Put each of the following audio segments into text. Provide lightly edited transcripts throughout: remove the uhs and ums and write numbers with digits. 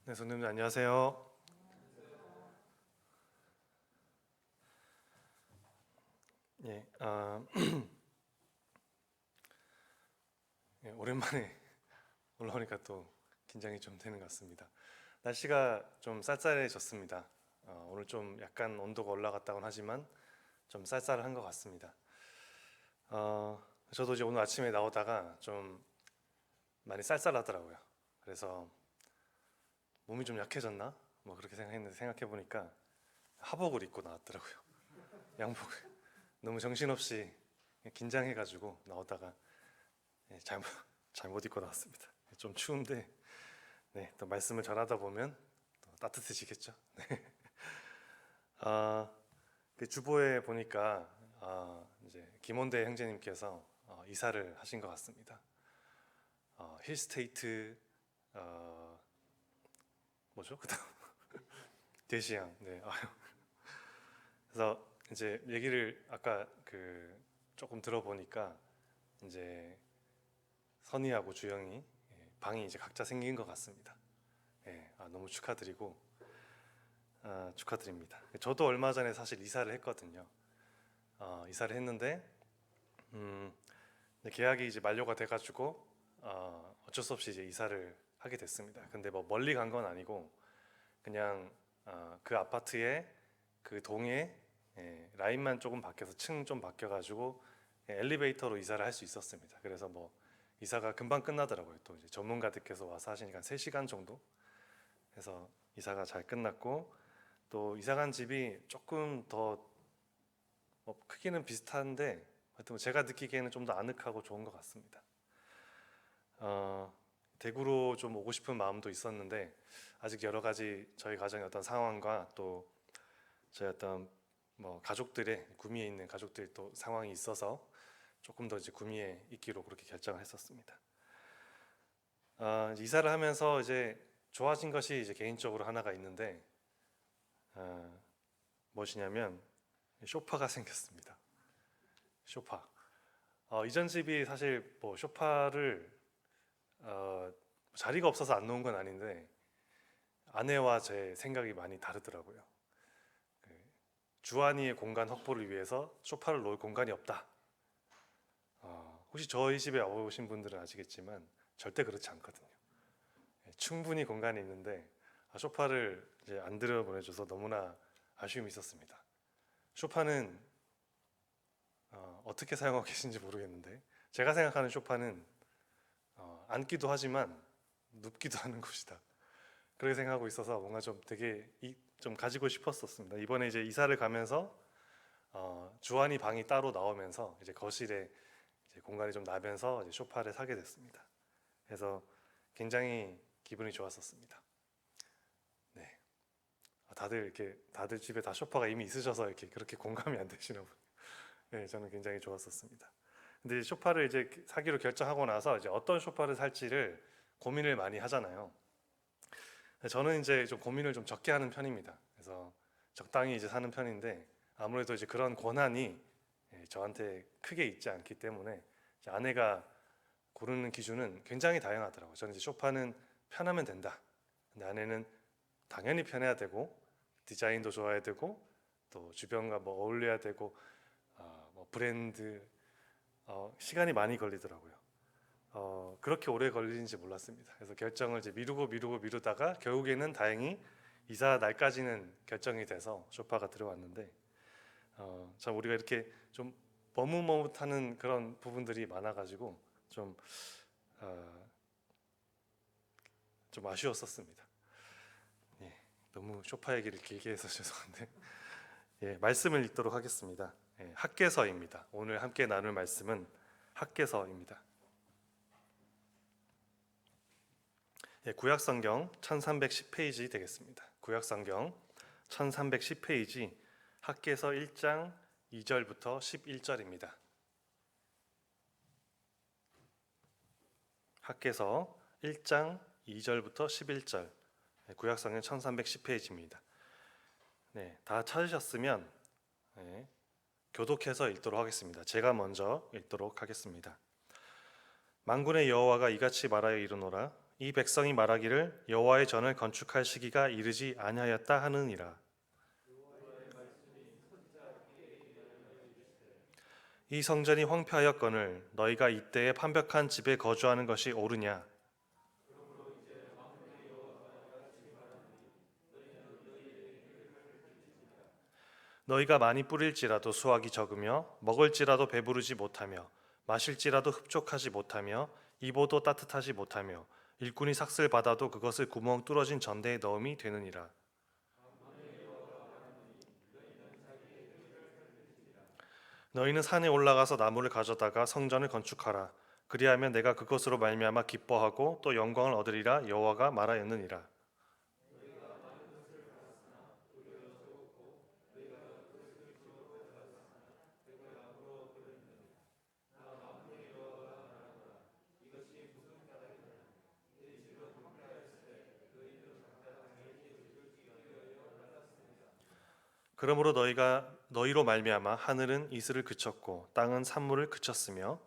네, 선생님 안녕하세요. 예, 예, 오랜만에 올라오니까 또 긴장이 좀 되는 것 같습니다. 날씨가 좀 쌀쌀해졌습니다. 오늘 좀 약간 온도가 올라갔다고는 하지만 좀 쌀쌀한 것 같습니다. 어, 저도 이제 오늘 아침에 나오다가 좀 많이 쌀쌀하더라고요. 그래서 몸이 좀 약해졌나? 뭐 그렇게 생각했는데 생각해 보니까 하복을 입고 나왔더라고요. 양복을. 너무 정신없이 긴장해가지고 나오다가 예, 잘못 입고 나왔습니다. 좀 추운데 네, 또 말씀을 전하다 보면 또 따뜻해지겠죠. 아, 그 주보에 보니까 이제 김원대 형제님께서 이사를 하신 것 같습니다. 힐스테이트 어, 뭐죠? 그다음 대시양. 네. 그래서 이제 얘기를 아까 그 조금 들어보니까 이제 선희하고 주영이 방이 이제 각자 생긴 것 같습니다. 예, 너무 축하드리고 축하드립니다. 저도 얼마 전에 사실 이사를 했거든요. 이사를 했는데 음, 계약이 이제 만료가 돼가지고 어쩔 수 없이 이제 이사를 하게 됐습니다. 근데 뭐 멀리 간 건 아니고 그냥 그 아파트에 그 동에 라인만 조금 바뀌어서 층 좀 바뀌어가지고 엘리베이터로 이사를 할 수 있었습니다. 그래서 뭐 이사가 금방 끝나더라고요. 또 이제 전문가들께서 와서 하시니까 3시간 정도 해서 이사가 잘 끝났고 또 이사 간 집이 조금 더 크기는 비슷한데 하여튼 제가 느끼기에는 좀 더 아늑하고 좋은 것 같습니다. 대구로 좀 오고 싶은 마음도 있었는데 아직 여러 가지 저희 가정의 어떤 상황과 또 저희 어떤 뭐 가족들의 구미에 있는 가족들 또 상황이 있어서 조금 더 이제 구미에 있기로 그렇게 결정을 했었습니다. 이제 이사를 하면서 이제 좋아진 것이 이제 개인적으로 하나가 있는데 무엇이냐면 소파가 생겼습니다. 소파. 이전 집이 사실 뭐 소파를 자리가 없어서 안 놓은 건 아닌데 아내와 제 생각이 많이 다르더라고요. 주한이의 공간 확보를 위해서 소파를 놓을 공간이 없다. 혹시 저희 집에 오신 분들은 아시겠지만 절대 그렇지 않거든요. 충분히 공간이 있는데 소파를 이제 안 들여 보내줘서 너무나 아쉬움이 있었습니다. 소파는 어떻게 사용하고 계신지 모르겠는데 제가 생각하는 소파는 앉기도 하지만 눕기도 하는 곳이다. 그렇게 생각하고 있어서 뭔가 좀 되게 좀 가지고 싶었었습니다. 이번에 이제 이사를 가면서 주한이 방이 따로 나오면서 이제 거실에 이제 공간이 좀 나면서 이제 소파를 사게 됐습니다. 그래서 굉장히 기분이 좋았었습니다. 네. 다들 집에 다 소파가 이미 있으셔서 이렇게 그렇게 공감이 안 되시나 보네요. 네, 저는 굉장히 좋았었습니다. 근데 소파를 이제 사기로 결정하고 나서 이제 어떤 소파를 살지를 고민을 많이 하잖아요. 저는 이제 좀 고민을 좀 적게 하는 편입니다. 그래서 적당히 이제 사는 편인데 아무래도 이제 그런 권한이 저한테 크게 있지 않기 때문에 이제 아내가 고르는 기준은 굉장히 다양하더라고요. 저는 이제 소파는 편하면 된다. 근데 아내는 당연히 편해야 되고 디자인도 좋아야 되고 또 주변과 뭐 어울려야 되고 뭐 브랜드 시간이 많이 걸리더라고요. 그렇게 오래 걸리는지 몰랐습니다. 그래서 결정을 이제 미루다가 결국에는 다행히 이사 날까지는 결정이 돼서 소파가 들어왔는데 참 우리가 이렇게 좀 머뭇머뭇하는 그런 부분들이 많아가지고 좀 어, 좀 아쉬웠었습니다. 예, 너무 소파 얘기를 길게 해서 죄송한데 예, 말씀을 읽도록 하겠습니다. 예, 학개서입니다. 오늘 함께 나눌 말씀은 학개서입니다. 예, 구약성경 1310페이지 되겠습니다. 구약성경 1310페이지 학개서 1장 2절부터 11절입니다. 학개서 1장 2절부터 11절 구약성경 1310페이지입니다. 네, 다 찾으셨으면 네, 교독해서 읽도록 하겠습니다. 제가 먼저 읽도록 하겠습니다. 만군의 여호와가 이같이 말하여 이르노라 이 백성이 말하기를 여호와의 전을 건축할 시기가 이르지 아니하였다 하느니라. 이 성전이 황폐하였거늘 너희가 이때에 판벽한 집에 거주하는 것이 옳으냐? 너희가 많이 뿌릴지라도 수확이 적으며 먹을지라도 배부르지 못하며 마실지라도 흡족하지 못하며 입어도 따뜻하지 못하며 일꾼이 삭슬 받아도 그것을 구멍 뚫어진 전대에 넣음이 되느니라. 너희는 산에 올라가서 나무를 가져다가 성전을 건축하라. 그리하면 내가 그것으로 말미암아 기뻐하고 또 영광을 얻으리라 여호와가 말하였느니라. 그러므로 너희로 말미암아 하늘은 이슬을 그쳤고 땅은 산물을 그쳤으며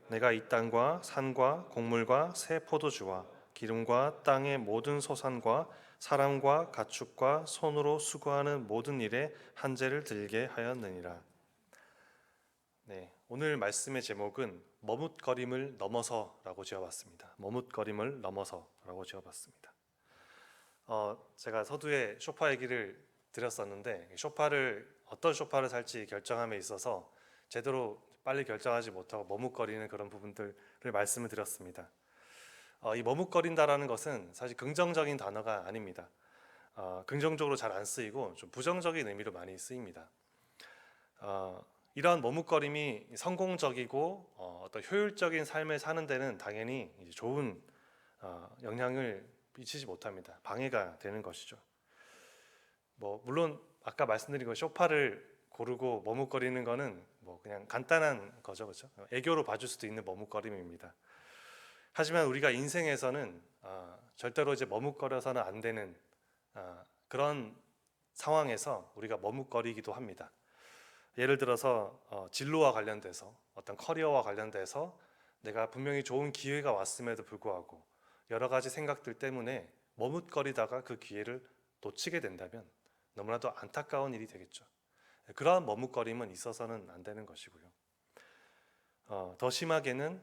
내가 이 땅과 산과 곡물과 새 포도주와 기름과 땅의 모든 소산과 사람과 가축과 손으로 수고하는 모든 일에 한재를 들게 하였느니라. 네, 오늘 말씀의 제목은 머뭇거림을 넘어서라고 지어봤습니다. 머뭇거림을 넘어서라고 지어봤습니다. 제가 서두에 소파 얘기를 드렸었는데 어떤 소파를 살지 결정함에 있어서 제대로 빨리 결정하지 못하고 머뭇거리는 그런 부분들을 말씀을 드렸습니다. 이 머뭇거린다라는 것은 사실 긍정적인 단어가 아닙니다. 긍정적으로 잘 안 쓰이고 좀 부정적인 의미로 많이 쓰입니다. 이러한 머뭇거림이 성공적이고 어떤 효율적인 삶을 사는 데는 당연히 이제 좋은 영향을 미치지 못합니다. 방해가 되는 것이죠. 물론 아까 말씀드린 거 소파를 고르고 머뭇거리는 거는 그냥 간단한 거죠, 그렇죠? 애교로 봐줄 수도 있는 머뭇거림입니다. 하지만 우리가 인생에서는 절대로 이제 머뭇거려서는 안 되는 그런 상황에서 우리가 머뭇거리기도 합니다. 예를 들어서 진로와 관련돼서 어떤 커리어와 관련돼서 내가 분명히 좋은 기회가 왔음에도 불구하고 여러 가지 생각들 때문에 머뭇거리다가 그 기회를 놓치게 된다면 너무나도 안타까운 일이 되겠죠. 그러한 머뭇거림은 있어서는 안 되는 것이고요. 더 심하게는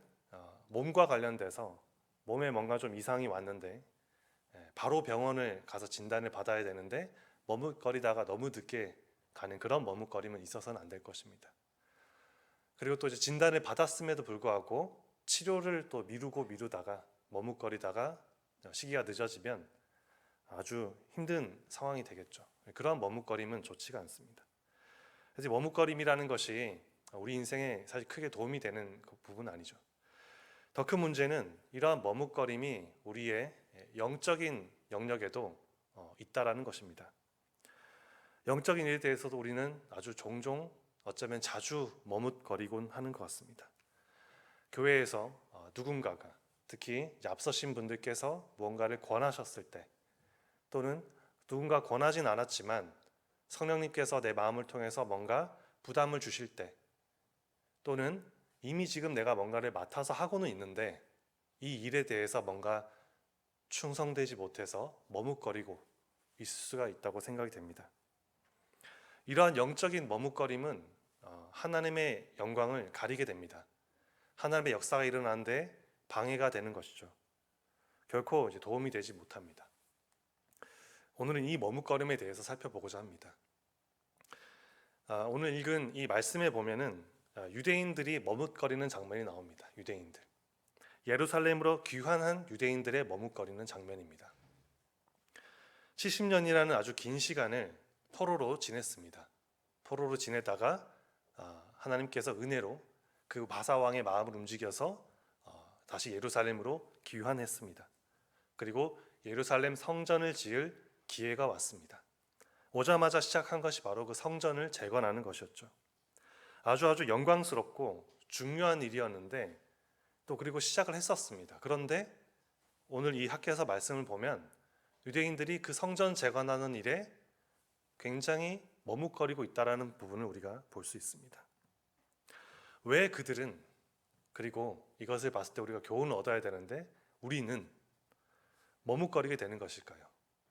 몸과 관련돼서 몸에 뭔가 좀 이상이 왔는데 바로 병원을 가서 진단을 받아야 되는데 머뭇거리다가 너무 늦게 가는 그런 머뭇거림은 있어서는 안 될 것입니다. 그리고 또 이제 진단을 받았음에도 불구하고 치료를 또 미루다가 머뭇거리다가 시기가 늦어지면 아주 힘든 상황이 되겠죠. 그러한 머뭇거림은 좋지가 않습니다. 그래서 머뭇거림이라는 것이 우리 인생에 사실 크게 도움이 되는 그 부분은 아니죠. 더 큰 문제는 이러한 머뭇거림이 우리의 영적인 영역에도 있다라는 것입니다. 영적인 일에 대해서도 우리는 아주 종종 어쩌면 자주 머뭇거리곤 하는 것 같습니다. 교회에서 누군가가 특히 앞서신 분들께서 무언가를 권하셨을 때 또는 누군가 권하진 않았지만 성령님께서 내 마음을 통해서 뭔가 부담을 주실 때 또는 이미 지금 내가 뭔가를 맡아서 하고는 있는데 이 일에 대해서 뭔가 충성되지 못해서 머뭇거리고 있을 수가 있다고 생각이 됩니다. 이러한 영적인 머뭇거림은 하나님의 영광을 가리게 됩니다. 하나님의 역사가 일어나는데 방해가 되는 것이죠. 결코 이제 도움이 되지 못합니다. 오늘은 이 머뭇거림에 대해서 살펴보고자 합니다. 오늘 읽은 이 말씀에 보면은 유대인들이 머뭇거리는 장면이 나옵니다. 유대인들. 예루살렘으로 귀환한 유대인들의 머뭇거리는 장면입니다. 70년이라는 아주 긴 시간을 포로로 지냈습니다. 포로로 지내다가 하나님께서 은혜로 그 바사왕의 마음을 움직여서 다시 예루살렘으로 귀환했습니다. 그리고 예루살렘 성전을 지을 기회가 왔습니다. 오자마자 시작한 것이 바로 그 성전을 재건하는 것이었죠. 아주 영광스럽고 중요한 일이었는데 또 그리고 시작을 했었습니다. 그런데 오늘 이 학교에서 말씀을 보면 유대인들이 그 성전 재건하는 일에 굉장히 머뭇거리고 있다는 부분을 우리가 볼 수 있습니다. 왜 그들은, 그리고 이것을 봤을 때 우리가 교훈을 얻어야 되는데 우리는 머뭇거리게 되는 것일까요?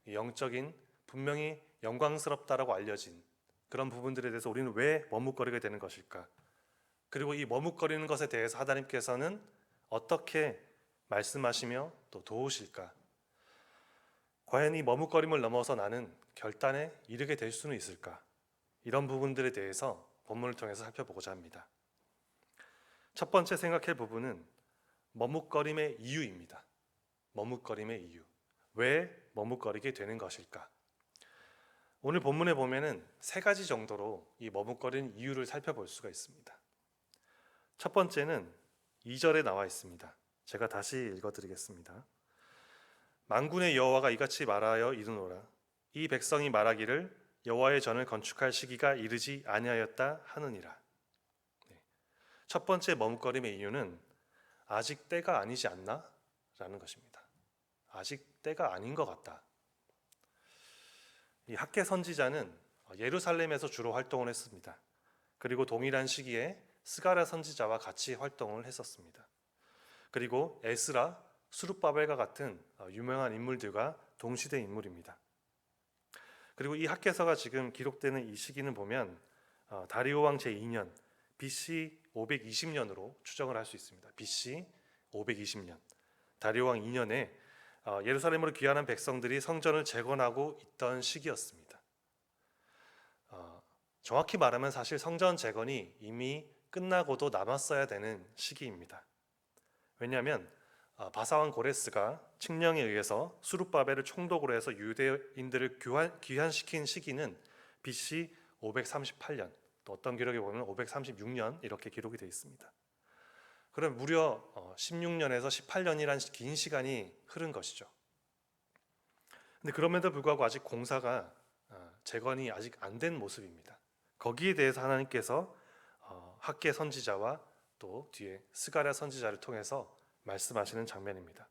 이 영적인 분명히 영광스럽다라고 알려진 그런 부분들에 대해서 우리는 왜 머뭇거리게 되는 것일까? 그리고 이 머뭇거리는 것에 대해서 하나님께서는 어떻게 말씀하시며 또 도우실까? 과연 이 머뭇거림을 넘어서 나는 결단에 이르게 될 수는 있을까? 이런 부분들에 대해서 본문을 통해서 살펴보고자 합니다. 첫 번째 생각할 부분은 머뭇거림의 이유입니다. 머뭇거림의 이유. 왜 머뭇거리게 되는 것일까? 오늘 본문에 보면은 세 가지 정도로 이 머뭇거리는 이유를 살펴볼 수가 있습니다. 첫 번째는 2절에 나와 있습니다. 제가 다시 읽어드리겠습니다. 만군의 여호와가 이같이 말하여 이르노라. 이 백성이 말하기를 여호와의 전을 건축할 시기가 이르지 아니하였다 하느니라. 첫 번째 머뭇거림의 이유는 아직 때가 아니지 않나? 라는 것입니다. 아직 때가 아닌 것 같다. 이 학개 선지자는 예루살렘에서 주로 활동을 했습니다. 그리고 동일한 시기에 스가랴 선지자와 같이 활동을 했었습니다. 그리고 에스라, 수룹바벨과 같은 유명한 인물들과 동시대 인물입니다. 그리고 이 학개서가 지금 기록되는 이 시기는 보면 다리오 왕 제2년 BC 520년으로 추정을 할 수 있습니다. BC 520년 다리오 왕 2년에 예루살렘으로 귀환한 백성들이 성전을 재건하고 있던 시기였습니다. 정확히 말하면 사실 성전 재건이 이미 끝나고도 남았어야 되는 시기입니다. 왜냐하면 바사왕 고레스가 칙령에 의해서 수룹바벨을 총독으로 해서 유대인들을 귀환시킨 시기는 BC 538년, 또 어떤 기록에 보면 536년 이렇게 기록이 되어 있습니다. 그럼 무려 16년에서 18년이라는 긴 시간이 흐른 것이죠. 근데 그럼에도 불구하고 아직 공사가 재건이 아직 안 된 모습입니다. 거기에 대해서 하나님께서 학개 선지자와 또 뒤에 스가랴 선지자를 통해서 말씀하시는 장면입니다.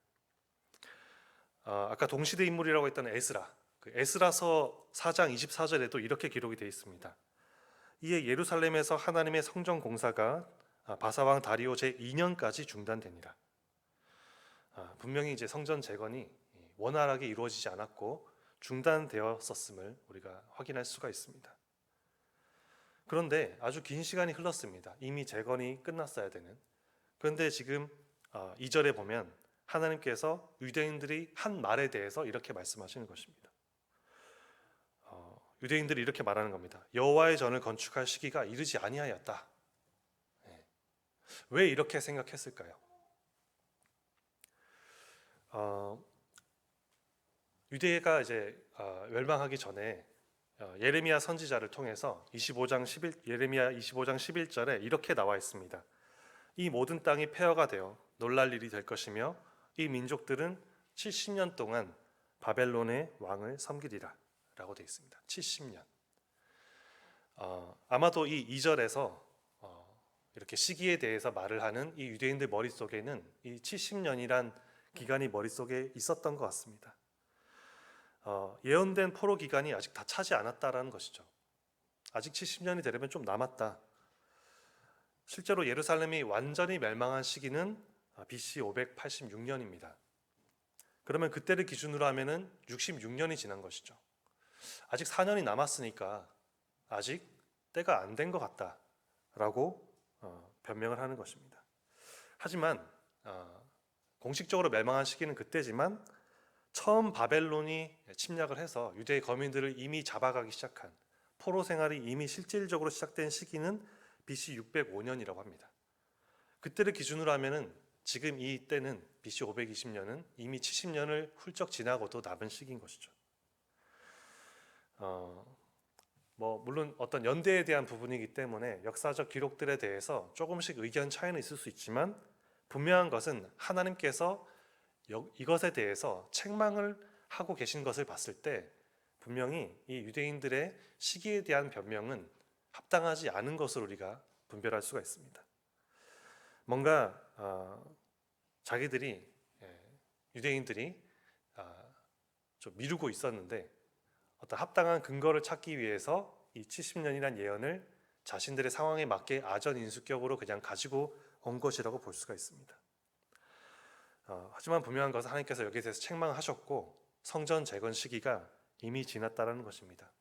아까 동시대 인물이라고 했던 에스라, 그 에스라서 4장 24절에도 이렇게 기록이 되어 있습니다. 이에 예루살렘에서 하나님의 성전 공사가 바사왕 다리오 제2년까지 중단되니라. 분명히 이제 성전 재건이 원활하게 이루어지지 않았고 중단되었었음을 우리가 확인할 수가 있습니다. 그런데 아주 긴 시간이 흘렀습니다. 이미 재건이 끝났어야 되는. 그런데 지금 2절에 보면 하나님께서 유대인들이 한 말에 대해서 이렇게 말씀하시는 것입니다. 유대인들이 이렇게 말하는 겁니다. 여호와의 전을 건축할 시기가 이르지 아니하였다. 왜 이렇게 생각했을까요? 유대가 이제 멸망하기 전에 예레미야 선지자를 통해서 예레미야 25장 11절에 이렇게 나와 있습니다. 이 모든 땅이 폐허가 되어 놀랄 일이 될 것이며 이 민족들은 70년 동안 바벨론의 왕을 섬기리라 라고 되어 있습니다. 70년. 아마도 이 2절에서 이렇게 시기에 대해서 말을 하는 이 유대인들 머릿속에는 이 70년이란 기간이 머릿속에 있었던 것 같습니다. 예언된 포로 기간이 아직 다 차지 않았다라는 것이죠. 아직 70년이 되려면 좀 남았다. 실제로 예루살렘이 완전히 멸망한 시기는 BC 586년입니다. 그러면 그때를 기준으로 하면은 66년이 지난 것이죠. 아직 4년이 남았으니까 아직 때가 안 된 것 같다라고 변명을 하는 것입니다. 하지만 공식적으로 멸망한 시기는 그때지만 처음 바벨론이 침략을 해서 유대 거민들을 이미 잡아가기 시작한 포로 생활이 이미 실질적으로 시작된 시기는 BC 605년이라고 합니다. 그때를 기준으로 하면은 지금 이 때는 BC 520년은 이미 70년을 훌쩍 지나고도 남은 시기인 것이죠. 물론 어떤 연대에 대한 부분이기 때문에 역사적 기록들에 대해서 조금씩 의견 차이는 있을 수 있지만 분명한 것은 하나님께서 이것에 대해서 책망을 하고 계신 것을 봤을 때 분명히 이 유대인들의 시기에 대한 변명은 합당하지 않은 것을 우리가 분별할 수가 있습니다. 뭔가 유대인들이 좀 미루고 있었는데 어떤 합당한 근거를 찾기 위해서 이 70년이란 예언을 자신들의 상황에 맞게 아전인수격으로 그냥 가지고 온 것이라고 볼 수가 있습니다. 하지만 분명한 것은 하나님께서 여기에 대해서 책망하셨고 성전 재건 시기가 이미 지났다라는 것입니다.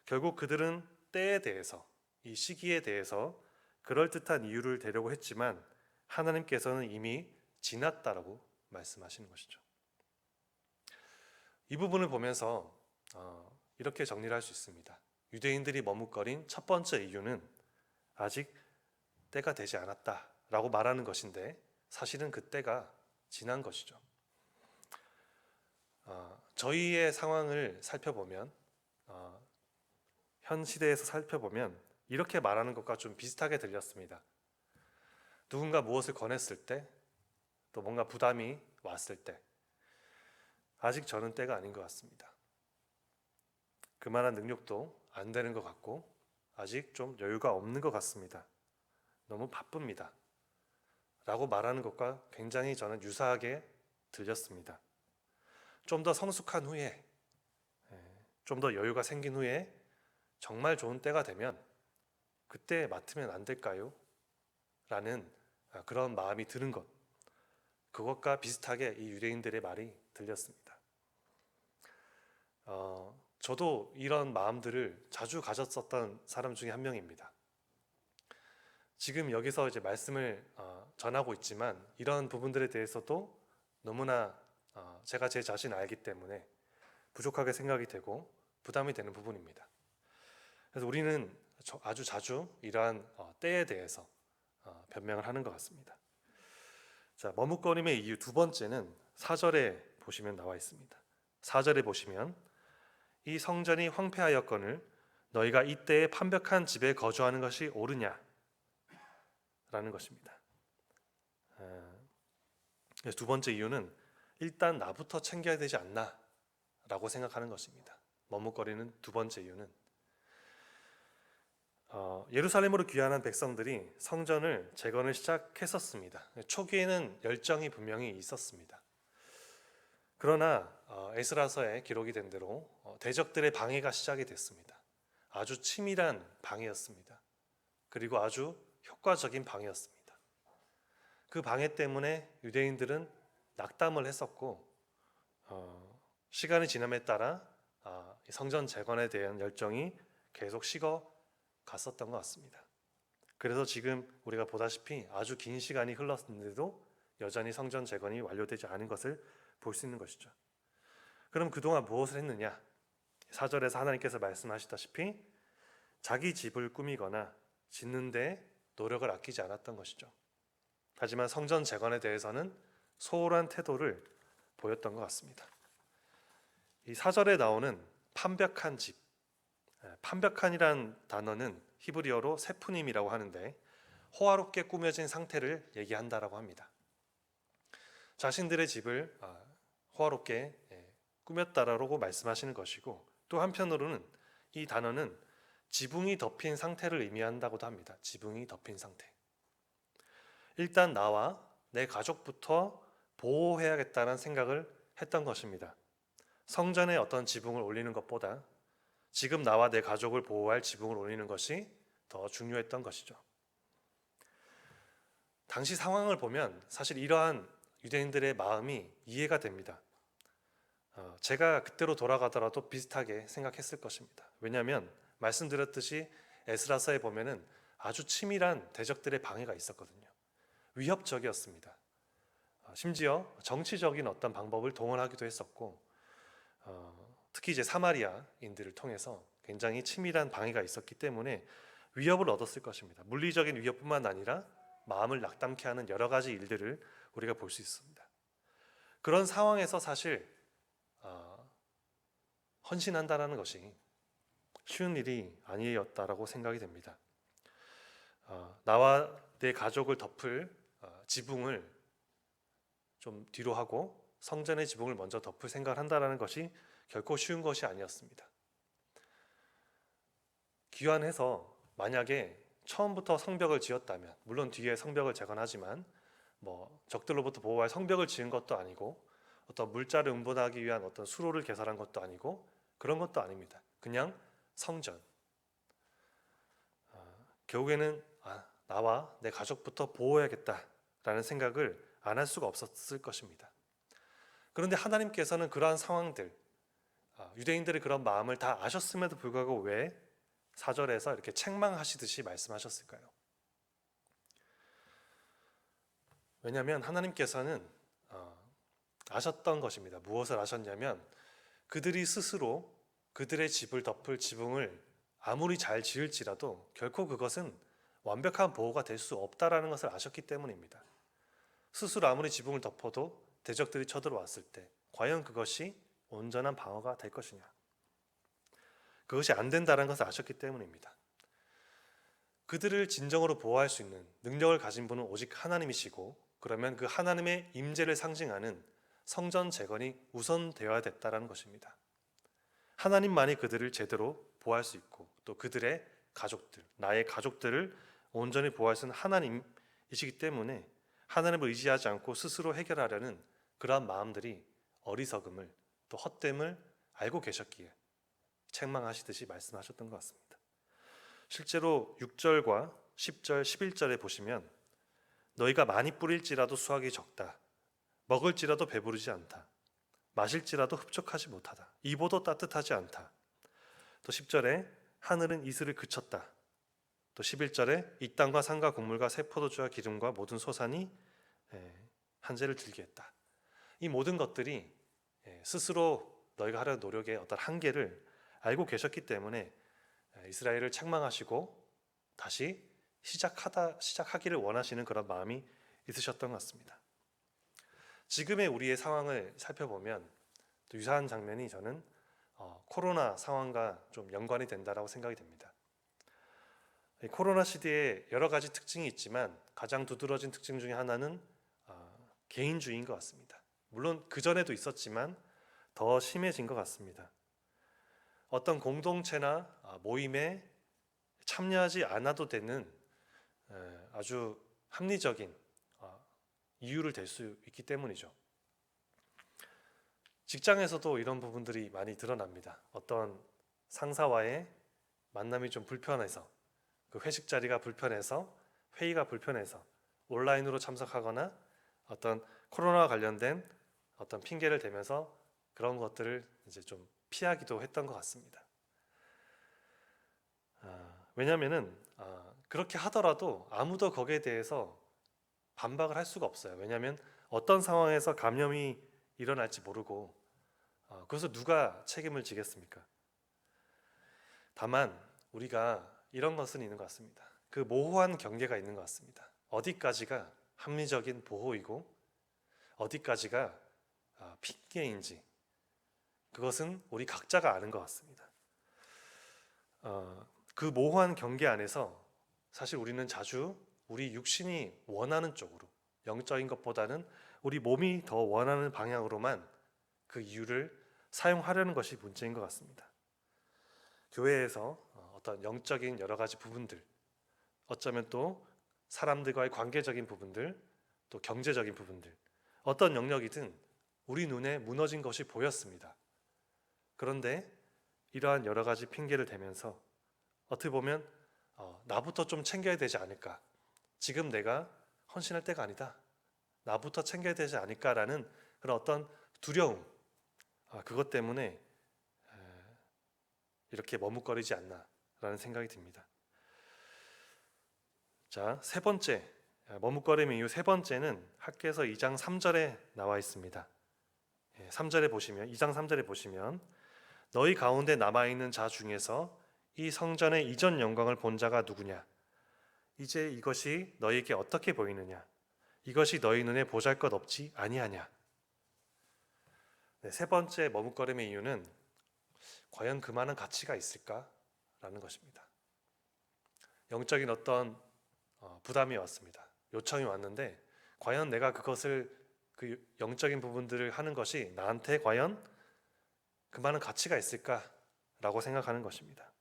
결국 그들은 때에 대해서, 이 시기에 대해서 그럴듯한 이유를 대려고 했지만 하나님께서는 이미 지났다라고 말씀하시는 것이죠. 이 부분을 보면서 이렇게 정리를 할 수 있습니다. 유대인들이 머뭇거린 첫 번째 이유는 아직 때가 되지 않았다라고 말하는 것인데 사실은 그 때가 지난 것이죠. 저희의 상황을 살펴보면 현 시대에서 살펴보면 이렇게 말하는 것과 좀 비슷하게 들렸습니다. 누군가 무엇을 권했을 때, 또 뭔가 부담이 왔을 때 아직 저는 때가 아닌 것 같습니다. 그만한 능력도 안 되는 것 같고 아직 좀 여유가 없는 것 같습니다. 너무 바쁩니다. 라고 말하는 것과 굉장히 저는 유사하게 들렸습니다. 좀 더 성숙한 후에, 좀 더 여유가 생긴 후에 정말 좋은 때가 되면 그때 맡으면 안 될까요? 라는 그런 마음이 드는 것, 그것과 비슷하게 이 유대인들의 말이 들렸습니다. 저도 이런 마음들을 자주 가졌었던 사람 중에 한 명입니다. 지금 여기서 이제 말씀을 전하고 있지만 이런 부분들에 대해서도 너무나 제가 제 자신을 알기 때문에 부족하게 생각이 되고 부담이 되는 부분입니다. 그래서 우리는 아주 자주 이러한 때에 대해서 변명을 하는 것 같습니다. 자, 머뭇거림의 이유 두 번째는 4절에 보시면 나와 있습니다. 4절에 보시면 이 성전이 황폐하였거늘 너희가 이때에 판벽한 집에 거주하는 것이 옳으냐? 라는 것입니다. 두 번째 이유는 일단 나부터 챙겨야 되지 않나? 라고 생각하는 것입니다. 머뭇거리는 두 번째 이유는 예루살렘으로 귀환한 백성들이 성전을 재건을 시작했었습니다. 초기에는 열정이 분명히 있었습니다. 그러나 에스라서에 기록이 된 대로 대적들의 방해가 시작이 됐습니다. 아주 치밀한 방해였습니다. 그리고 아주 효과적인 방해였습니다. 그 방해 때문에 유대인들은 낙담을 했었고 시간이 지남에 따라 성전 재건에 대한 열정이 계속 식어 갔었던 것 같습니다. 그래서 지금 우리가 보다시피 아주 긴 시간이 흘렀는데도 여전히 성전 재건이 완료되지 않은 것을 볼 수 있는 것이죠. 그럼 그동안 무엇을 했느냐? 4절에서 하나님께서 말씀하시다시피 자기 집을 꾸미거나 짓는 데 노력을 아끼지 않았던 것이죠. 하지만 성전 재건에 대해서는 소홀한 태도를 보였던 것 같습니다. 이 4절에 나오는 판벽한 집, 판벽한이란 단어는 히브리어로 세푸님이라고 하는데 호화롭게 꾸며진 상태를 얘기한다라고 합니다. 자신들의 집을 호화롭게 꾸몄다라고 말씀하시는 것이고 또 한편으로는 이 단어는 지붕이 덮인 상태를 의미한다고도 합니다. 지붕이 덮인 상태. 일단 나와 내 가족부터 보호해야겠다는 생각을 했던 것입니다. 성전에 어떤 지붕을 올리는 것보다 지금 나와 내 가족을 보호할 지붕을 올리는 것이 더 중요했던 것이죠. 당시 상황을 보면 사실 이러한 유대인들의 마음이 이해가 됩니다. 제가 그때로 돌아가더라도 비슷하게 생각했을 것입니다. 왜냐하면 말씀드렸듯이 에스라서에 보면은 아주 치밀한 대적들의 방해가 있었거든요. 위협적이었습니다. 심지어 정치적인 어떤 방법을 동원하기도 했었고 특히 이제 사마리아인들을 통해서 굉장히 치밀한 방해가 있었기 때문에 위협을 얻었을 것입니다. 물리적인 위협뿐만 아니라 마음을 낙담케 하는 여러 가지 일들을 우리가 볼 수 있습니다. 그런 상황에서 사실 헌신한다라는 것이 쉬운 일이 아니었다라고 생각이 됩니다. 나와 내 가족을 덮을 지붕을 좀 뒤로 하고 성전의 지붕을 먼저 덮을 생각을 한다라는 것이 결코 쉬운 것이 아니었습니다. 귀환해서 만약에 처음부터 성벽을 지었다면, 물론 뒤에 성벽을 재건하지만 적들로부터 보호할 성벽을 지은 것도 아니고 어떤 물자를 응분하기 위한 어떤 수로를 개설한 것도 아니고 그런 것도 아닙니다. 그냥 성전. 결국에는 나와 내 가족부터 보호해야겠다라는 생각을 안 할 수가 없었을 것입니다. 그런데 하나님께서는 그러한 상황들, 유대인들의 그런 마음을 다 아셨음에도 불구하고 왜 4절에서 이렇게 책망하시듯이 말씀하셨을까요? 왜냐하면 하나님께서는 아셨던 것입니다. 무엇을 아셨냐면 그들이 스스로 그들의 집을 덮을 지붕을 아무리 잘 지을지라도 결코 그것은 완벽한 보호가 될 수 없다라는 것을 아셨기 때문입니다. 스스로 아무리 지붕을 덮어도 대적들이 쳐들어왔을 때 과연 그것이 온전한 방어가 될 것이냐, 그것이 안 된다는 것을 아셨기 때문입니다. 그들을 진정으로 보호할 수 있는 능력을 가진 분은 오직 하나님이시고, 그러면 그 하나님의 임재를 상징하는 성전 재건이 우선되어야 됐다는 것입니다. 하나님만이 그들을 제대로 보호할 수 있고, 또 그들의 가족들, 나의 가족들을 온전히 보호할 수 있는 하나님이시기 때문에 하나님을 의지하지 않고 스스로 해결하려는 그러한 마음들이 어리석음을, 또 헛됨을 알고 계셨기에 책망하시듯이 말씀하셨던 것 같습니다. 실제로 6절과 10절, 11절에 보시면 너희가 많이 뿌릴지라도 수확이 적다. 먹을지라도 배부르지 않다. 마실지라도 흡족하지 못하다. 입어도 따뜻하지 않다. 또 10절에 하늘은 이슬을 그쳤다. 또 11절에 이 땅과 산과 곡물과 새 포도주와 기름과 모든 소산이 한재를 들게 했다. 이 모든 것들이 스스로 너희가 하려는 노력의 어떤 한계를 알고 계셨기 때문에 이스라엘을 책망하시고 다시 시작하기를 원하시는 그런 마음이 있으셨던 것 같습니다. 지금의 우리의 상황을 살펴보면 또 유사한 장면이 저는 코로나 상황과 좀 연관이 된다라고 생각이 됩니다. 코로나 시대에 여러 가지 특징이 있지만 가장 두드러진 특징 중에 하나는 개인주의인 것 같습니다. 물론 그전에도 있었지만 더 심해진 것 같습니다. 어떤 공동체나 모임에 참여하지 않아도 되는 아주 합리적인 이유를 댈 수 있기 때문이죠. 직장에서도 이런 부분들이 많이 드러납니다. 어떤 상사와의 만남이 좀 불편해서, 그 회식 자리가 불편해서, 회의가 불편해서 온라인으로 참석하거나 어떤 코로나와 관련된 어떤 핑계를 대면서 그런 것들을 이제 좀 피하기도 했던 것 같습니다. 왜냐하면은 그렇게 하더라도 아무도 거기에 대해서 반박을 할 수가 없어요. 왜냐하면 어떤 상황에서 감염이 일어날지 모르고 그래서 누가 책임을 지겠습니까? 다만 우리가 이런 것은 있는 것 같습니다. 그 모호한 경계가 있는 것 같습니다. 어디까지가 합리적인 보호이고 어디까지가 핑계인지 그것은 우리 각자가 아는 것 같습니다. 그 모호한 경계 안에서 사실 우리는 자주 우리 육신이 원하는 쪽으로, 영적인 것보다는 우리 몸이 더 원하는 방향으로만 그 이유를 사용하려는 것이 문제인 것 같습니다. 교회에서 어떤 영적인 여러 가지 부분들, 어쩌면 또 사람들과의 관계적인 부분들, 또 경제적인 부분들, 어떤 영역이든 우리 눈에 무너진 것이 보였습니다. 그런데 이러한 여러 가지 핑계를 대면서 어떻게 보면 나부터 좀 챙겨야 되지 않을까, 지금 내가 헌신할 때가 아니다, 나부터 챙겨야 되지 않을까라는 그런 어떤 두려움, 그것 때문에 이렇게 머뭇거리지 않나라는 생각이 듭니다. 자, 세 번째, 머뭇거림의 이유 세 번째는 학개서 2장 3절에 나와 있습니다. 3절에 보시면, 2장 3절에 보시면 너희 가운데 남아있는 자 중에서 이 성전의 이전 영광을 본 자가 누구냐? 이제 이것이 너희에게 어떻게 보이느냐? 이것이 너희 눈에 보잘것없지 아니하냐? 세 번째 머뭇거림의 이유는 과연 그 많은 가치가 있을까라는 것입니다. 영적인 어떤 부담이 왔습니다. 요청이 왔는데 과연 내가 그것을, 그 영적인 부분들을 하는 것이 나한테 과연 그 많은 가치가 있을까라고 생각하는 것입니다.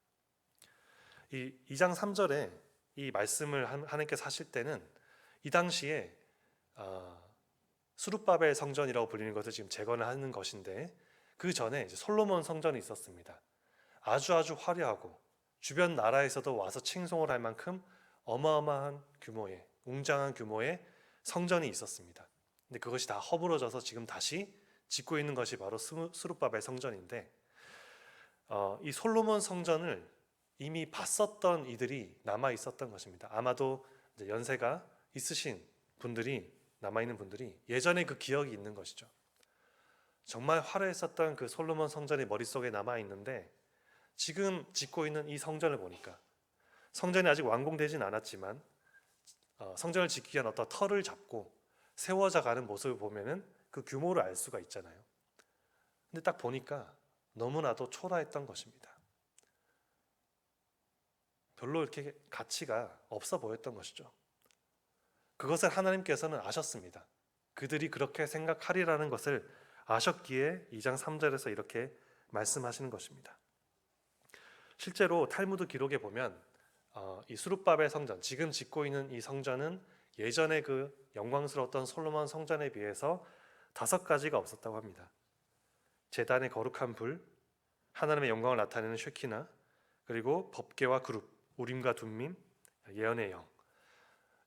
이 2장 3절에 이 말씀을 하나님께서 하실 때는 이 당시에 수룹바벨 성전이라고 불리는 것을 지금 재건을 하는 것인데, 그 전에 이제 솔로몬 성전이 있었습니다. 아주 화려하고 주변 나라에서도 와서 칭송을 할 만큼 어마어마한 규모의, 웅장한 규모의 성전이 있었습니다. 근데 그것이 다 허물어져서 지금 다시 짓고 있는 것이 바로 스룹바벨 성전인데, 이 솔로몬 성전을 이미 봤었던 이들이 남아 있었던 것입니다. 아마도 이제 연세가 있으신 분들이, 남아 있는 분들이 예전에 그 기억이 있는 것이죠. 정말 화려했었던 그 솔로몬 성전이 머릿속에 남아 있는데, 지금 짓고 있는 이 성전을 보니까, 성전이 아직 완공되진 않았지만 성전을 짓기 위한 어떤 터를 잡고 세워져 가는 모습을 보면은 그 규모를 알 수가 있잖아요. 근데 딱 보니까 너무나도 초라했던 것입니다. 별로 이렇게 가치가 없어 보였던 것이죠. 그것을 하나님께서는 아셨습니다. 그들이 그렇게 생각하리라는 것을 아셨기에 2장 3절에서 이렇게 말씀하시는 것입니다. 실제로 탈무드 기록에 보면 이 스룹바벨 성전, 지금 짓고 있는 이 성전은 예전에 그 영광스러웠던 솔로몬 성전에 비해서 5가지가 없었다고 합니다. 제단의 거룩한 불, 하나님의 영광을 나타내는 쉐키나, 그리고 법궤와 그룹, 우림과 둠밈, 예언의 영.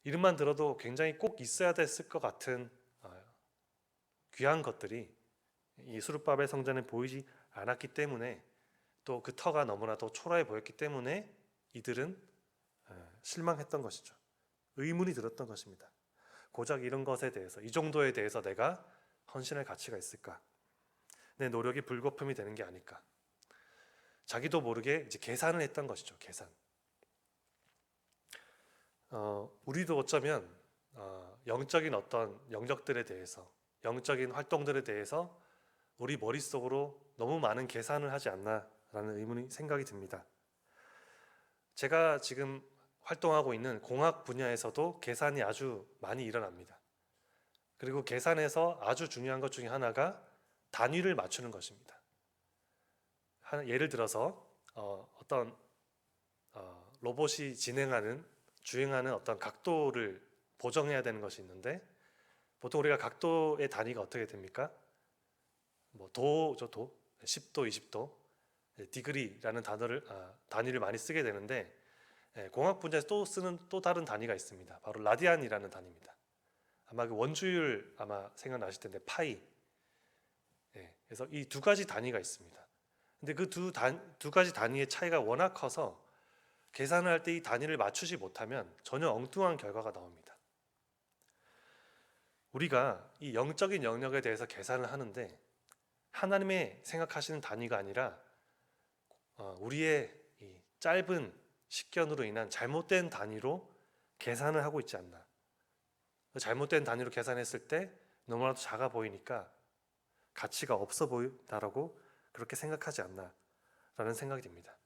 이름만 들어도 굉장히 꼭 있어야 됐을 것 같은 귀한 것들이 이 스룹바벨 성전에 보이지 않았기 때문에, 또 그 터가 너무나도 초라해 보였기 때문에 이들은 실망했던 것이죠. 의문이 들었던 것입니다. 고작 이런 것에 대해서, 이 정도에 대해서 내가 헌신할 가치가 있을까? 내 노력이 불거품이 되는 게 아닐까? 자기도 모르게 이제 계산을 했던 것이죠. 계산. 우리도 어쩌면 영적인 어떤 영역들에 대해서, 영적인 활동들에 대해서 우리 머릿속으로 너무 많은 계산을 하지 않나라는 의문이 생각이 듭니다. 제가 지금 활동하고 있는 공학 분야에서도 계산이 아주 많이 일어납니다. 그리고 계산에서 아주 중요한 것 중에 하나가 단위를 맞추는 것입니다. 예를 들어서 어떤 로봇이 주행하는 어떤 각도를 보정해야 되는 것이 있는데, 보통 우리가 각도의 단위가 어떻게 됩니까? 뭐 도죠, 도. 10도, 20도, 디그리라는 단위를 많이 쓰게 되는데, 공학 분야에서 또 쓰는 또 다른 단위가 있습니다. 바로 라디안이라는 단위입니다. 아마 그 원주율 아마 생각나실 텐데, 파이. 그래서 이 2가지 단위가 있습니다. 근데 그 두 가지 단위의 차이가 워낙 커서 계산을 할 때 이 단위를 맞추지 못하면 전혀 엉뚱한 결과가 나옵니다. 우리가 이 영적인 영역에 대해서 계산을 하는데, 하나님의 생각하시는 단위가 아니라 우리의 이 짧은 식견으로 인한 잘못된 단위로 계산을 하고 있지 않나. 잘못된 단위로 계산했을 때 너무나도 작아 보이니까 가치가 없어 보인다라고 그렇게 생각하지 않나라는 생각이 듭니다.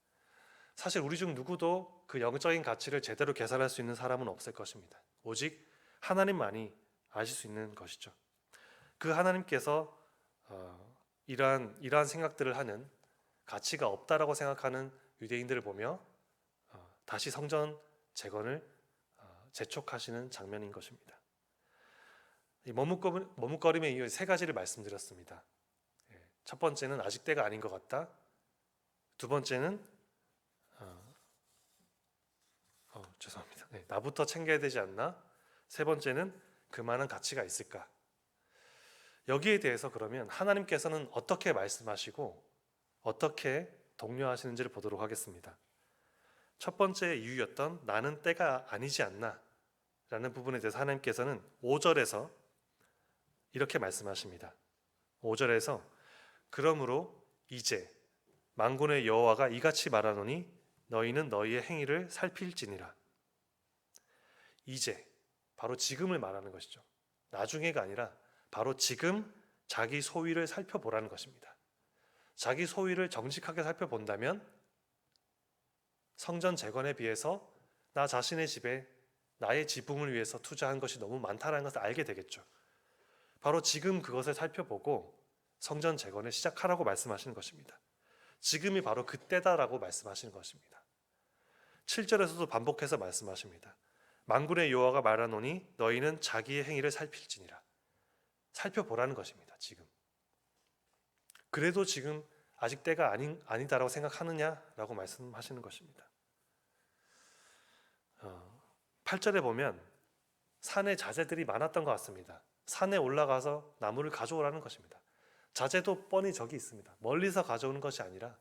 사실 우리 중 누구도 그 영적인 가치를 제대로 계산할 수 있는 사람은 없을 것입니다. 오직 하나님만이 아실 수 있는 것이죠. 그 하나님께서 이러한 생각들을 하는, 가치가 없다라고 생각하는 유대인들을 보며 다시 성전 재건을 재촉하시는 장면인 것입니다. 이 머뭇거림의 이유 3가지를 말씀드렸습니다. 첫 번째는 아직 때가 아닌 것 같다. 두 번째는 죄송합니다. 나부터 챙겨야 되지 않나? 세 번째는 그만한 가치가 있을까? 여기에 대해서 그러면 하나님께서는 어떻게 말씀하시고 어떻게 독려하시는지를 보도록 하겠습니다. 첫 번째 이유였던 나는 때가 아니지 않나 라는 부분에 대해서 하나님께서는 5절에서 이렇게 말씀하십니다. 5절에서 그러므로 이제 만군의 여호와가 이같이 말하노니 너희는 너희의 행위를 살필지니라. 이제, 바로 지금을 말하는 것이죠. 나중에가 아니라 바로 지금 자기 소위를 살펴보라는 것입니다. 자기 소위를 정직하게 살펴본다면 성전 재건에 비해서 나 자신의 집에 나의 지붕을 위해서 투자한 것이 너무 많다는 것을 알게 되겠죠. 바로 지금 그것을 살펴보고 성전 재건을 시작하라고 말씀하시는 것입니다. 지금이 바로 그때다라고 말씀하시는 것입니다. 7절에서도 반복해서 말씀하십니다. 만군의 여호와가 말하노니 너희는 자기의 행위를 살필지니라. 살펴보라는 것입니다. 지금. 그래도 지금 아직 때가 아니다라고 생각하느냐라고 말씀하시는 것입니다. 8절에 보면 산에 자재들이 많았던 것 같습니다. 산에 올라가서 나무를 가져오라는 것입니다. 자재도 뻔히 저기 있습니다. 멀리서 가져오는 것이 아니라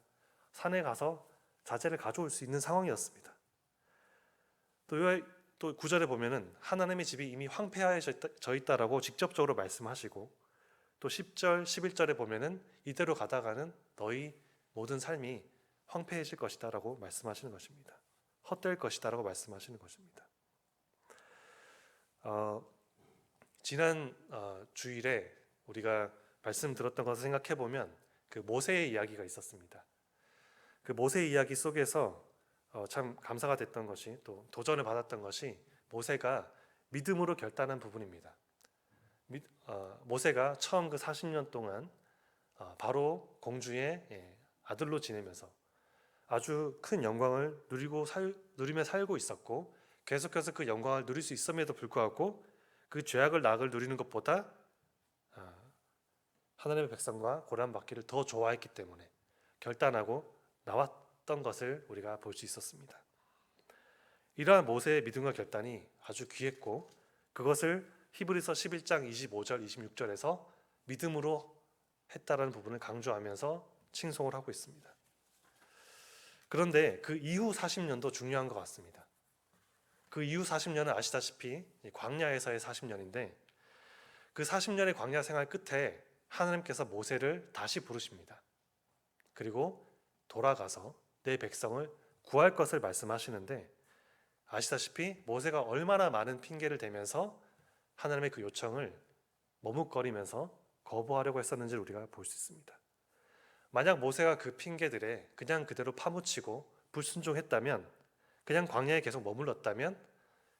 산에 가서 자재를 가져올 수 있는 상황이었습니다. 또 9절에 보면은 하나님의 집이 이미 황폐해져 있다라고 직접적으로 말씀하시고, 또 10절, 11절에 보면은 이대로 가다가는 너희 모든 삶이 황폐해질 것이다 라고 말씀하시는 것입니다. 헛될 것이다 라고 말씀하시는 것입니다. 지난 주일에 우리가 말씀 들었던 것을 생각해 보면 그 모세의 이야기가 있었습니다. 그 모세의 이야기 속에서 참 감사가 됐던 것이, 또 도전을 받았던 것이 모세가 믿음으로 결단한 부분입니다. 모세가 처음 그 40년 동안 바로 공주의 아들로 지내면서 아주 큰 영광을 누리며 살고 있었고, 계속해서 그 영광을 누릴 수 있음에도 불구하고 그 죄악을 낙을 누리는 것보다 하나님의 백성과 고난받기를 더 좋아했기 때문에 결단하고 나왔던 것을 우리가 볼 수 있었습니다. 이러한 모세의 믿음과 결단이 아주 귀했고, 그것을 히브리서 11장 25절 26절에서 믿음으로 했다라는 부분을 강조하면서 칭송을 하고 있습니다. 그런데 그 이후 40년도 중요한 것 같습니다. 그 이후 40년은 아시다시피 광야에서의 40년인데, 그 40년의 광야 생활 끝에 하나님께서 모세를 다시 부르십니다. 그리고 돌아가서 내 백성을 구할 것을 말씀하시는데, 아시다시피 모세가 얼마나 많은 핑계를 대면서 하나님의 그 요청을 머뭇거리면서 거부하려고 했었는지를 우리가 볼 수 있습니다. 만약 모세가 그 핑계들에 그냥 그대로 파묻히고 불순종했다면, 그냥 광야에 계속 머물렀다면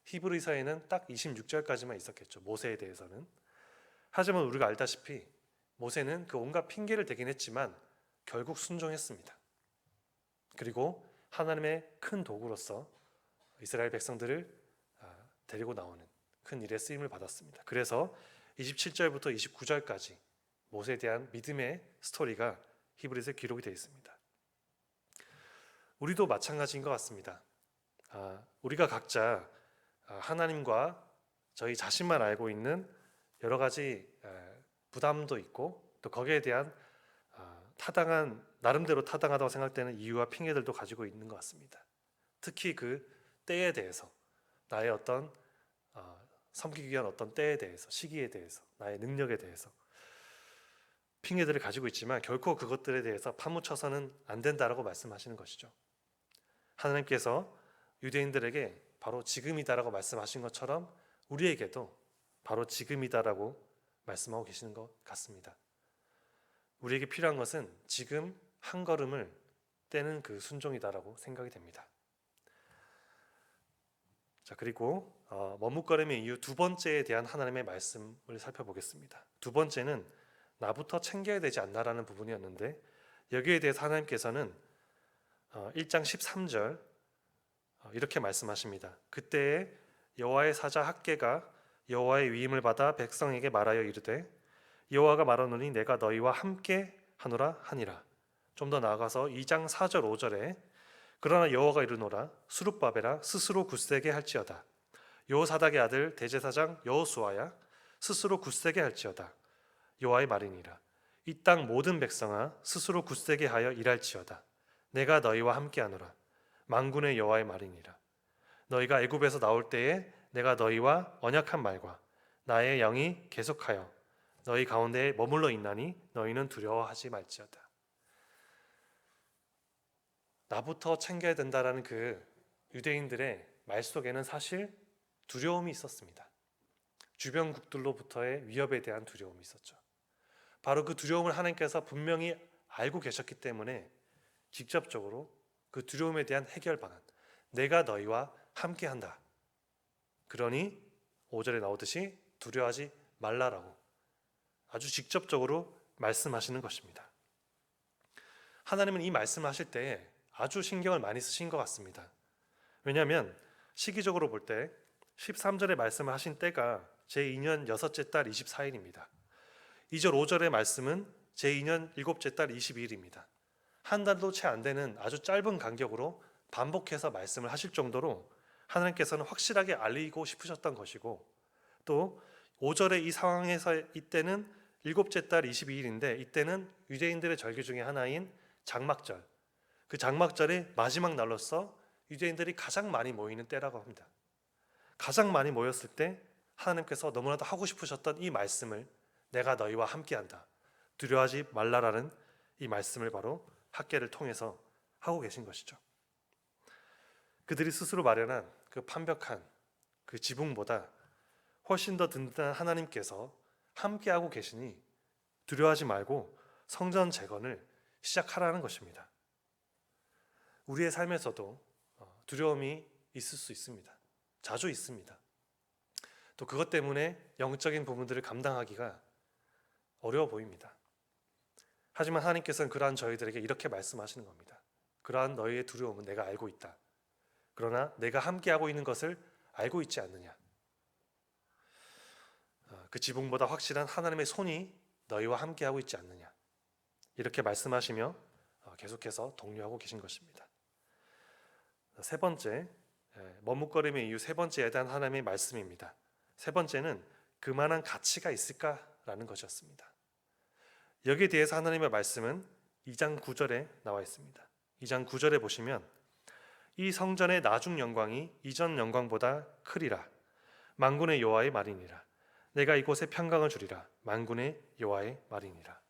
히브리서에는 딱 26절까지만 있었겠죠, 모세에 대해서는. 하지만 우리가 알다시피 모세는 그 온갖 핑계를 대긴 했지만 결국 순종했습니다. 그리고 하나님의 큰 도구로서 이스라엘 백성들을 데리고 나오는 큰 일에 쓰임을 받았습니다. 그래서 27절부터 29절까지 모세에 대한 믿음의 스토리가 히브리서에 기록이 되어 있습니다. 우리도 마찬가지인 것 같습니다. 우리가 각자 하나님과 저희 자신만 알고 있는 여러 가지 부담도 있고, 또 거기에 대한 나름대로 타당하다고 생각되는 이유와 핑계들도 가지고 있는 것 같습니다. 특히 그 때에 대해서, 나의 어떤 섬기기 위한 어떤 때에 대해서, 시기에 대해서, 나의 능력에 대해서 핑계들을 가지고 있지만 결코 그것들에 대해서 파묻혀서는 안 된다라고 말씀하시는 것이죠. 하나님께서 유대인들에게 바로 지금이다라고 말씀하신 것처럼 우리에게도 바로 지금이다라고 말씀하고 계시는 것 같습니다. 우리에게 필요한 것은 지금 한 걸음을 떼는 그 순종이다라고 생각이 됩니다. 자, 그리고 머뭇거림의 이유 두 번째에 대한 하나님의 말씀을 살펴보겠습니다. 두 번째는 나부터 챙겨야 되지 않나라는 부분이었는데, 여기에 대해서 하나님께서는 1장 13절 이렇게 말씀하십니다. 그때에 여호와의 사자 학개가 여호와의 위임을 받아 백성에게 말하여 이르되, 여호와가 말하노니 내가 너희와 함께 하노라 하니라. 좀 더 나아가서 2장 4절 5절에 그러나 여호와가 이르노라 스룹바벨아 스스로 굳세게 할지어다. 여호사닥의 아들 대제사장 여호수아야 스스로 굳세게 할지어다. 여호와의 말이니라. 이 땅 모든 백성아 스스로 굳세게 하여 일할지어다. 내가 너희와 함께 하노라. 만군의 여호와의 말이니라. 너희가 애굽에서 나올 때에 내가 너희와 언약한 말과 나의 영이 계속하여 너희 가운데에 머물러 있나니 너희는 두려워하지 말지어다. 나부터 챙겨야 된다라는 그 유대인들의 말 속에는 사실 두려움이 있었습니다. 주변국들로부터의 위협에 대한 두려움이 있었죠. 바로 그 두려움을 하나님께서 분명히 알고 계셨기 때문에 직접적으로 그 두려움에 대한 해결 방안, 내가 너희와 함께한다. 그러니 5절에 나오듯이 두려워하지 말라라고 아주 직접적으로 말씀하시는 것입니다. 하나님은 이 말씀을 하실 때 아주 신경을 많이 쓰신 것 같습니다. 왜냐하면 시기적으로 볼 때 13절에 말씀을 하신 때가 제2년 6째 달 24일입니다. 2절 5절의 말씀은 제2년 7째 달 22일입니다. 한 달도 채 안 되는 아주 짧은 간격으로 반복해서 말씀을 하실 정도로 하나님께서는 확실하게 알리고 싶으셨던 것이고, 또 5절의 이 상황에서 이때는 일곱째 달 22일인데 이때는 유대인들의 절기 중에 하나인 장막절, 그 장막절의 마지막 날로서 유대인들이 가장 많이 모이는 때라고 합니다. 가장 많이 모였을 때 하나님께서 너무나도 하고 싶으셨던 이 말씀을, 내가 너희와 함께한다, 두려워하지 말라라는 이 말씀을 바로 학계를 통해서 하고 계신 것이죠. 그들이 스스로 마련한 그 판벽한 그 지붕보다 훨씬 더 든든한 하나님께서 함께하고 계시니 두려워하지 말고 성전 재건을 시작하라는 것입니다. 우리의 삶에서도 두려움이 있을 수 있습니다. 자주 있습니다. 또 그것 때문에 영적인 부분들을 감당하기가 어려워 보입니다. 하지만 하나님께서는 그러한 저희들에게 이렇게 말씀하시는 겁니다. 그러한 너희의 두려움은 내가 알고 있다. 그러나 내가 함께하고 있는 것을 알고 있지 않느냐. 그 지붕보다 확실한 하나님의 손이 너희와 함께하고 있지 않느냐. 이렇게 말씀하시며 계속해서 독려하고 계신 것입니다. 세 번째, 머뭇거림의 이유 세 번째에 대한 하나님의 말씀입니다. 세 번째는 그만한 가치가 있을까라는 것이었습니다. 여기에 대해서 하나님의 말씀은 2장 9절에 나와 있습니다. 2장 9절에 보시면 이 성전의 나중 영광이 이전 영광보다 크리라. 만군의 여호와의 말이니라. 내가 이곳에 평강을 주리라. 만군의 여호와의 말이니라.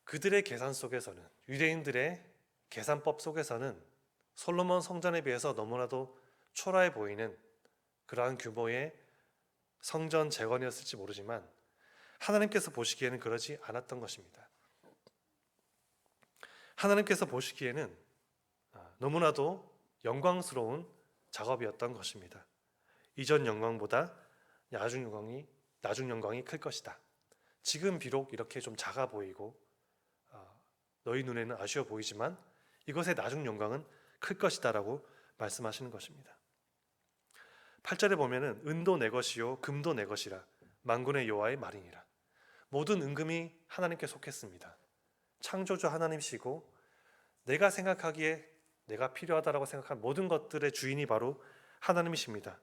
그들의 계산 속에서는, 유대인들의 계산법 속에서는 솔로몬 성전에 비해서 너무나도 초라해 보이는 그러한 규모의 성전 재건이었을지 모르지만 하나님께서 보시기에는 그러지 않았던 것입니다. 하나님께서 보시기에는 너무나도 영광스러운 작업이었던 것입니다. 이전 영광보다 나중 영광이 클 것이다. 지금 비록 이렇게 좀 작아 보이고 너희 눈에는 아쉬워 보이지만 이것의 나중 영광은 클 것이다 라고 말씀하시는 것입니다. 8절에 보면은 은도 내 것이요 금도 내 것이라. 만군의 여호와의 말이니라. 모든 은금이 하나님께 속했습니다. 창조주 하나님이시고 내가 생각하기에 내가 필요하다라고 생각한 모든 것들의 주인이 바로 하나님이십니다.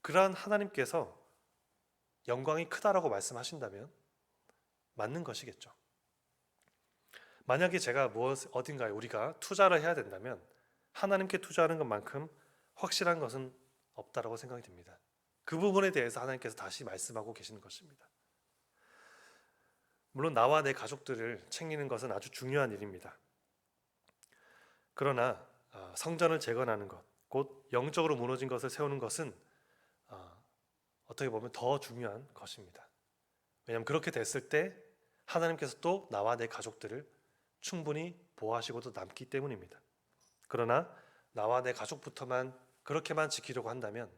그러한 하나님께서 영광이 크다라고 말씀하신다면 맞는 것이겠죠. 만약에 제가 어딘가에 우리가 투자를 해야 된다면 하나님께 투자하는 것만큼 확실한 것은 없다라고 생각이 듭니다. 그 부분에 대해서 하나님께서 다시 말씀하고 계시는 것입니다. 물론 나와 내 가족들을 챙기는 것은 아주 중요한 일입니다. 그러나 성전을 재건하는 것, 곧 영적으로 무너진 것을 세우는 것은 어떻게 보면 더 중요한 것입니다. 왜냐하면 그렇게 됐을 때 하나님께서 또 나와 내 가족들을 충분히 보호하시고도 남기 때문입니다. 그러나 나와 내 가족부터만 그렇게만 지키려고 한다면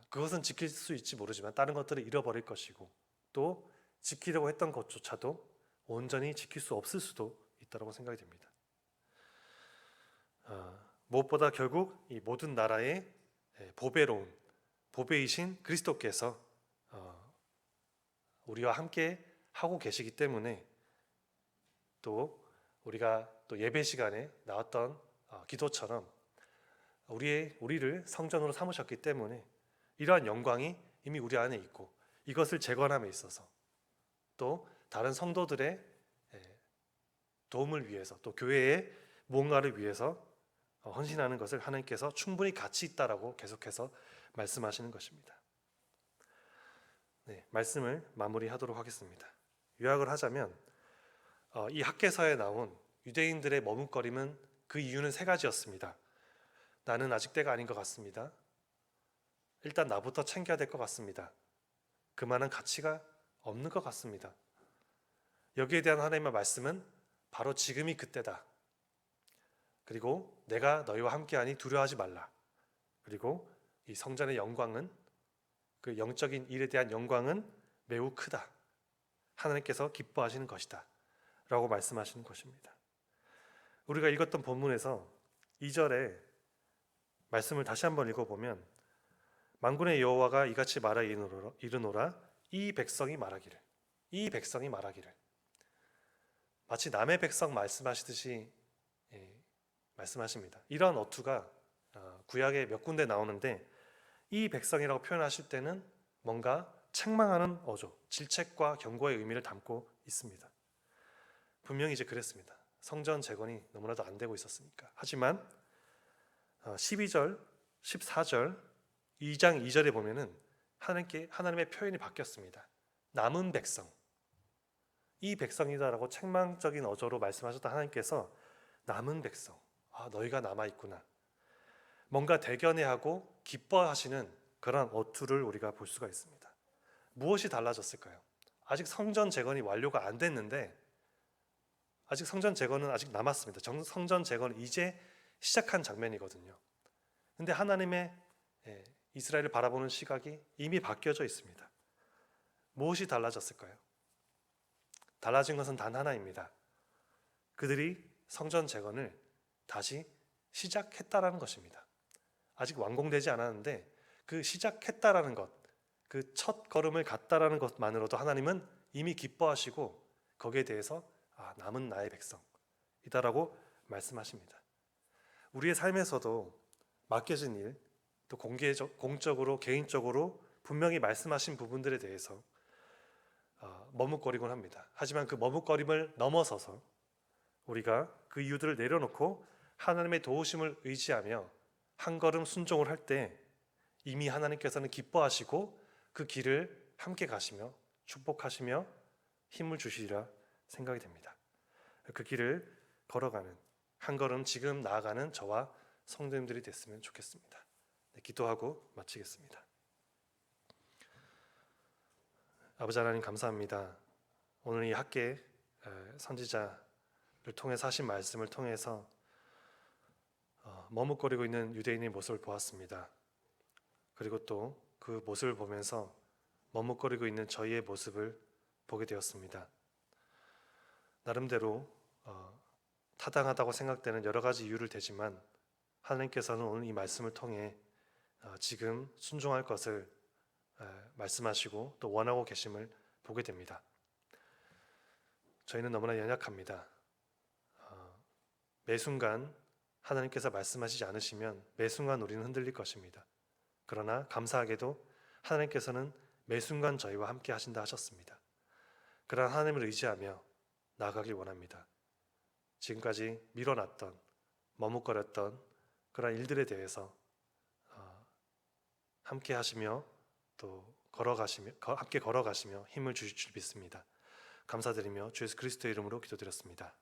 그것은 지킬 수 있지 모르지만 다른 것들을 잃어버릴 것이고 또 지키려고 했던 것조차도 온전히 지킬 수 없을 수도 있다고 생각이 됩니다. 무엇보다 결국 이 모든 나라의 보배로운 보배이신 그리스도께서 우리와 함께 하고 계시기 때문에 또 우리가 또 예배 시간에 나왔던 기도처럼 우리를 성전으로 삼으셨기 때문에 이러한 영광이 이미 우리 안에 있고 이것을 재건함에 있어서 또 다른 성도들의 도움을 위해서 또 교회의 무언가를 위해서 헌신하는 것을 하나님께서 충분히 가치 있다라고 계속해서 말씀하시는 것입니다. 네, 말씀을 마무리하도록 하겠습니다. 요약을 하자면 이 학개서에 나온 유대인들의 머뭇거림은 그 이유는 세 가지였습니다. 나는 아직 때가 아닌 것 같습니다. 일단 나부터 챙겨야 될 것 같습니다. 그만한 가치가 없는 것 같습니다. 여기에 대한 하나님의 말씀은 바로 지금이 그때다. 그리고 내가 너희와 함께하니 두려워하지 말라. 그리고 이 성전의 영광은, 그 영적인 일에 대한 영광은 매우 크다. 하나님께서 기뻐하시는 것이다 라고 말씀하시는 것입니다. 우리가 읽었던 본문에서 2절에 말씀을 다시 한번 읽어보면 만군의 여호와가 이같이 말하 이르노라. 이 백성이 말하기를 마치 남의 백성 말씀하시듯이 말씀하십니다. 이러한 어투가 구약에 몇 군데 나오는데 이 백성이라고 표현하실 때는 뭔가 책망하는 어조, 질책과 경고의 의미를 담고 있습니다. 분명히 이제 그랬습니다. 성전 재건이 너무나도 안 되고 있었으니까. 하지만 12절, 14절, 2장 2절에 보면은 하나님의 표현이 바뀌었습니다. 남은 백성, 이 백성이다라고 책망적인 어조로 말씀하셨던 하나님께서 남은 백성, 너희가 남아있구나, 뭔가 대견해하고 기뻐하시는 그런 어투를 우리가 볼 수가 있습니다. 무엇이 달라졌을까요? 아직 성전 재건이 완료가 안 됐는데, 아직 성전 재건은 아직 남았습니다. 성전 재건은 이제 시작한 장면이거든요. 근데 하나님의 이스라엘을 바라보는 시각이 이미 바뀌어져 있습니다. 무엇이 달라졌을까요? 달라진 것은 단 하나입니다. 그들이 성전 재건을 다시 시작했다라는 것입니다. 아직 완공되지 않았는데 그 시작했다라는 것, 그 첫 걸음을 갔다라는 것만으로도 하나님은 이미 기뻐하시고 거기에 대해서 남은 나의 백성이다라고 말씀하십니다. 우리의 삶에서도 맡겨진 일, 또 공적으로 개인적으로 분명히 말씀하신 부분들에 대해서 머뭇거리곤 합니다. 하지만 그 머뭇거림을 넘어서서 우리가 그 이유들을 내려놓고 하나님의 도우심을 의지하며 한 걸음 순종을 할 때 이미 하나님께서는 기뻐하시고 그 길을 함께 가시며 축복하시며 힘을 주시리라 생각이 됩니다. 그 길을 걸어가는, 한 걸음 지금 나아가는 저와 성도님들이 됐으면 좋겠습니다. 기도하고 마치겠습니다. 아버지 하나님, 감사합니다. 오늘 이 학계 선지자를 통해서 하신 말씀을 통해서 머뭇거리고 있는 유대인의 모습을 보았습니다. 그리고 또 그 모습을 보면서 머뭇거리고 있는 저희의 모습을 보게 되었습니다. 나름대로 타당하다고 생각되는 여러 가지 이유를 대지만 하나님께서는 오늘 이 말씀을 통해 지금 순종할 것을 말씀하시고 또 원하고 계심을 보게 됩니다. 저희는 너무나 연약합니다. 매 순간 하나님께서 말씀하시지 않으시면 매 순간 우리는 흔들릴 것입니다. 그러나 감사하게도 하나님께서는 매 순간 저희와 함께 하신다 하셨습니다. 그러한 하나님을 의지하며 나아가길 원합니다. 지금까지 미뤄놨던, 머뭇거렸던 그러한 일들에 대해서 함께 하시며 또 함께 걸어가시며 힘을 주실 줄 믿습니다. 감사드리며 주 예수 그리스도의 이름으로 기도드렸습니다.